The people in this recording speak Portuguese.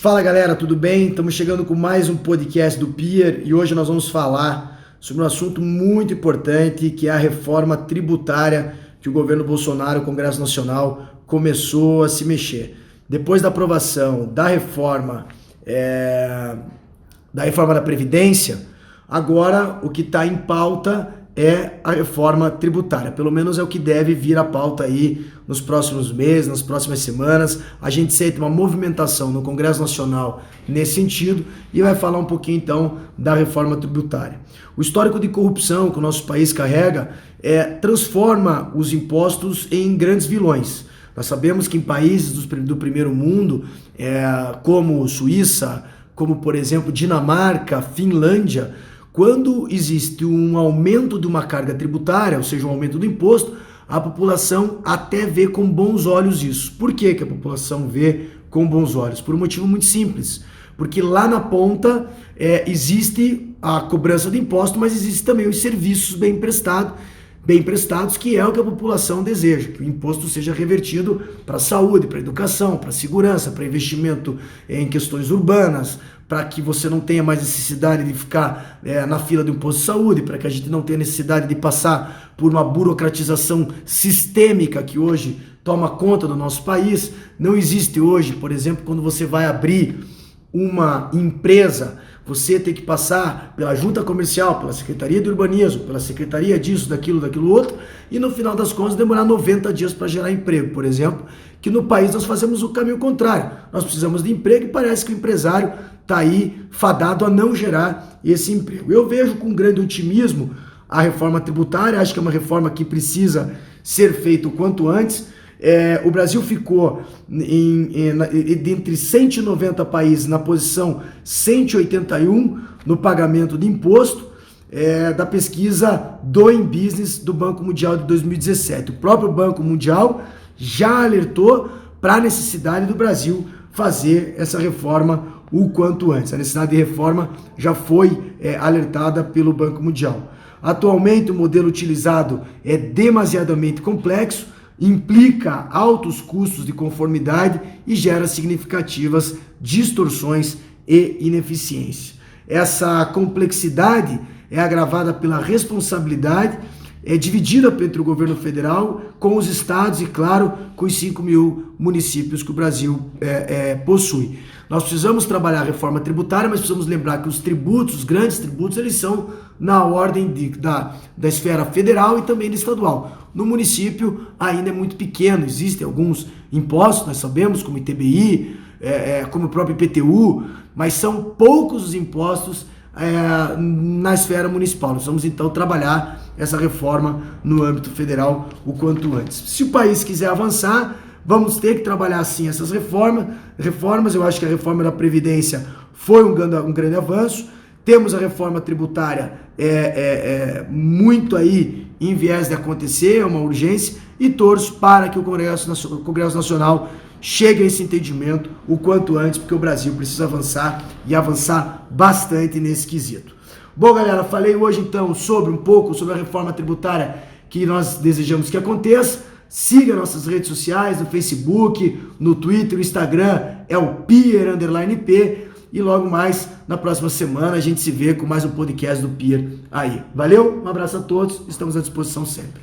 Fala galera, tudo bem? Estamos chegando com mais um podcast do Peer e hoje nós vamos falar sobre um assunto muito importante que é a reforma tributária que o governo Bolsonaro, o Congresso Nacional, começou a se mexer. Depois da aprovação da reforma da Previdência, agora o que está em pauta é a reforma tributária, pelo menos é o que deve vir à pauta aí nos próximos meses, nas próximas semanas. A gente sente uma movimentação no Congresso Nacional nesse sentido e vai falar um pouquinho então da reforma tributária. O histórico de corrupção que o nosso país carrega transforma os impostos em grandes vilões. Nós sabemos que em países do primeiro mundo, como Suíça, como por exemplo Dinamarca, Finlândia, quando existe um aumento de uma carga tributária, ou seja, um aumento do imposto, a população até vê com bons olhos isso. Por que a população vê com bons olhos? Por um motivo muito simples. Porque lá na ponta existe a cobrança do imposto, mas existe também os serviços bem prestados, que é o que a população deseja, que o imposto seja revertido para a saúde, para a educação, para a segurança, para investimento em questões urbanas, para que você não tenha mais necessidade de ficar na fila do imposto de saúde, para que a gente não tenha necessidade de passar por uma burocratização sistêmica que hoje toma conta do nosso país. Não existe hoje, por exemplo, quando você vai abrir uma empresa, você tem que passar pela junta comercial, pela Secretaria de Urbanismo, pela Secretaria disso, daquilo outro, e no final das contas demorar 90 dias para gerar emprego, por exemplo, que no país nós fazemos o caminho contrário. Nós precisamos de emprego e parece que o empresário está aí fadado a não gerar esse emprego. Eu vejo com grande otimismo a reforma tributária, acho que é uma reforma que precisa ser feita o quanto antes. O Brasil ficou entre 190 países na posição 181 no pagamento de imposto da pesquisa Doing Business do Banco Mundial de 2017. O próprio Banco Mundial já alertou para a necessidade do Brasil fazer essa reforma o quanto antes. A necessidade de reforma já foi alertada pelo Banco Mundial. Atualmente o modelo utilizado é demasiadamente complexo, implica altos custos de conformidade e gera significativas distorções e ineficiência. Essa complexidade é agravada pela responsabilidade dividida entre o governo federal com os estados e, claro, com os 5 mil municípios que o Brasil possui. Nós precisamos trabalhar a reforma tributária, mas precisamos lembrar que os tributos, os grandes tributos, eles são na ordem da esfera federal e também da estadual. No município ainda é muito pequeno, existem alguns impostos, nós sabemos, como ITBI, como o próprio IPTU, mas são poucos os impostos na esfera municipal. Nós vamos então trabalhar essa reforma no âmbito federal o quanto antes. Se o país quiser avançar, vamos ter que trabalhar sim essas reformas. Eu acho que a reforma da Previdência foi um grande avanço. Temos a reforma tributária muito aí em viés de acontecer, é uma urgência, e torço para que o Congresso Nacional chegue a esse entendimento o quanto antes, porque o Brasil precisa avançar e avançar bastante nesse quesito. Bom, galera, falei hoje então um pouco sobre a reforma tributária que nós desejamos que aconteça. Siga nossas redes sociais, no Facebook, no Twitter, no Instagram, é o Peer_P. E logo mais, na próxima semana, a gente se vê com mais um podcast do Peer aí. Valeu, um abraço a todos, estamos à disposição sempre.